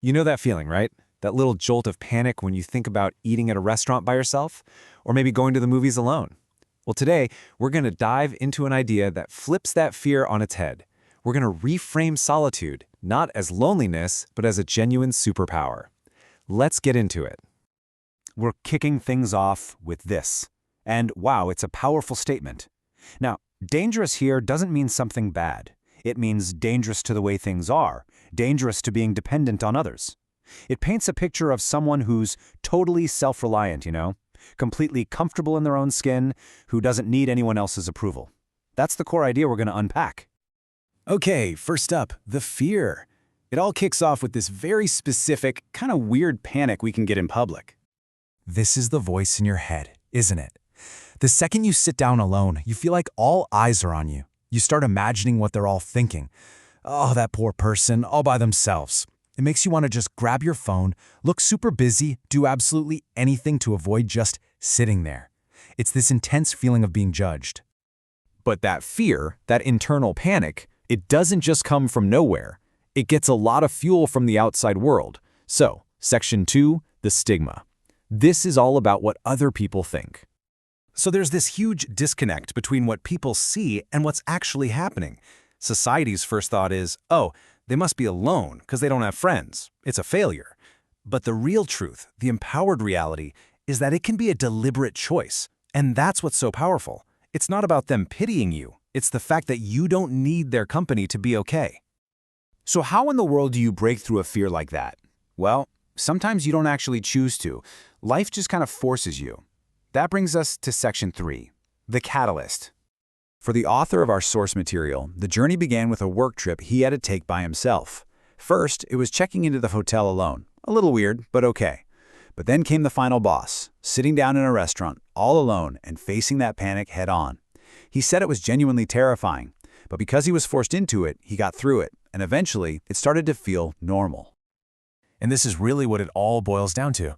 You know that feeling, right? That little jolt of panic when you think about eating at a restaurant by yourself, or maybe going to the movies alone. Well, today, we're going to dive into an idea that flips that fear on its head. We're going to reframe solitude, not as loneliness, but as a genuine superpower. Let's get into it. We're kicking things off with this. And wow, it's a powerful statement. Now, dangerous here doesn't mean something bad. It means dangerous to the way things are, dangerous to being dependent on others. It paints a picture of someone who's totally self-reliant, completely comfortable in their own skin, who doesn't need anyone else's approval. That's the core idea we're going to unpack. Okay, first up, the fear. It all kicks off with this very specific, kind of weird panic we can get in public. This is the voice in your head, isn't it? The second you sit down alone, you feel like all eyes are on you. You start imagining what they're all thinking. Oh, that poor person, all by themselves. It makes you want to just grab your phone, look super busy, do absolutely anything to avoid just sitting there. It's this intense feeling of being judged. But that fear, that internal panic, it doesn't just come from nowhere. It gets a lot of fuel from the outside world. So, Section 2, the stigma. This is all about what other people think. So there's this huge disconnect between what people see and what's actually happening. Society's first thought is, oh, they must be alone because they don't have friends. It's a failure. But the real truth, the empowered reality, is that it can be a deliberate choice. And that's what's so powerful. It's not about them pitying you. It's the fact that you don't need their company to be okay. So how in the world do you break through a fear like that? Well, sometimes you don't actually choose to. Life just kind of forces you. That brings us to Section 3, the catalyst. For the author of our source material, the journey began with a work trip he had to take by himself. First, it was checking into the hotel alone. A little weird, but okay. But then came the final boss, sitting down in a restaurant, all alone and facing that panic head on. He said it was genuinely terrifying, but because he was forced into it, he got through it, and eventually, it started to feel normal. And this is really what it all boils down to.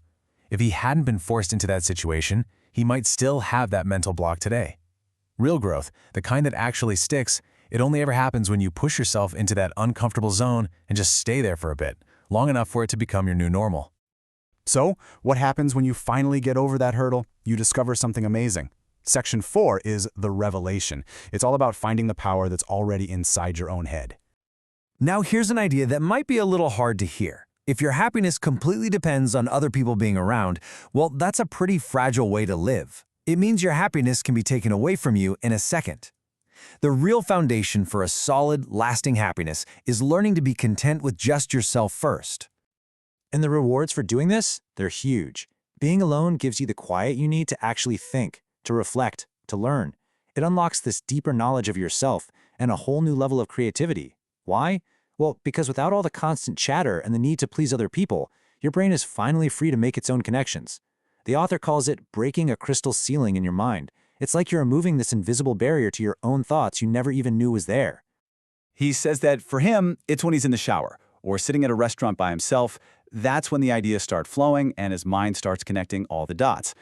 If he hadn't been forced into that situation, he might still have that mental block today. Real growth, the kind that actually sticks, it only ever happens when you push yourself into that uncomfortable zone and just stay there for a bit, long enough for it to become your new normal. So, what happens when you finally get over that hurdle? You discover something amazing. Section 4 is the revelation. It's all about finding the power that's already inside your own head. Now here's an idea that might be a little hard to hear. If your happiness completely depends on other people being around, well, that's a pretty fragile way to live. It means your happiness can be taken away from you in a second. The real foundation for a solid, lasting happiness is learning to be content with just yourself first. And the rewards for doing this, they're huge. Being alone gives you the quiet you need to actually think, to reflect, to learn. It unlocks this deeper knowledge of yourself and a whole new level of creativity. Why? Well, because without all the constant chatter and the need to please other people, your brain is finally free to make its own connections. The author calls it breaking a crystal ceiling in your mind. It's like you're removing this invisible barrier to your own thoughts you never even knew was there. He says that for him, it's when he's in the shower or sitting at a restaurant by himself. That's when the ideas start flowing and his mind starts connecting all the dots.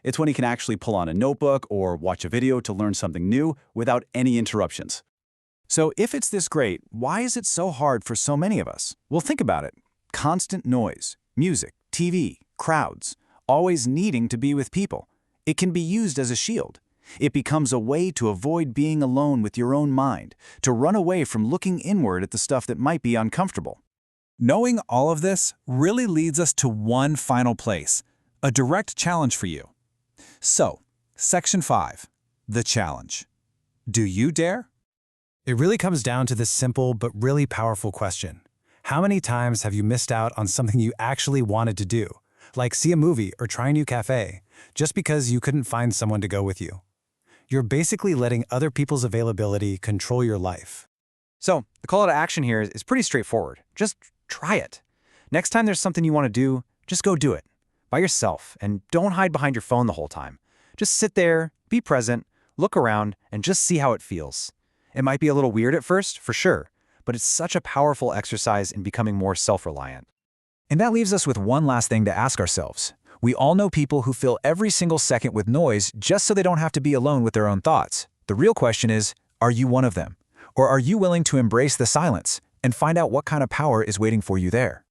It's when he can actually pull on a notebook or watch a video to learn something new without any interruptions. So if it's this great, why is it so hard for so many of us? Well, think about it. Constant noise, music, TV, crowds, always needing to be with people. It can be used as a shield. It becomes a way to avoid being alone with your own mind, to run away from looking inward at the stuff that might be uncomfortable. Knowing all of this really leads us to one final place, a direct challenge for you. So, Section 5, the challenge. Do you dare? It really comes down to this simple but really powerful question. How many times have you missed out on something you actually wanted to do, like see a movie or try a new cafe, just because you couldn't find someone to go with you? You're basically letting other people's availability control your life. So, the call to action here is pretty straightforward. Just try it. Next time there's something you want to do, just go do it. By yourself, and don't hide behind your phone the whole time. Just sit there, be present, look around, and just see how it feels. It might be a little weird at first, for sure, but it's such a powerful exercise in becoming more self-reliant. And that leaves us with one last thing to ask ourselves. We all know people who fill every single second with noise just so they don't have to be alone with their own thoughts. The real question is, are you one of them? Or are you willing to embrace the silence and find out what kind of power is waiting for you there?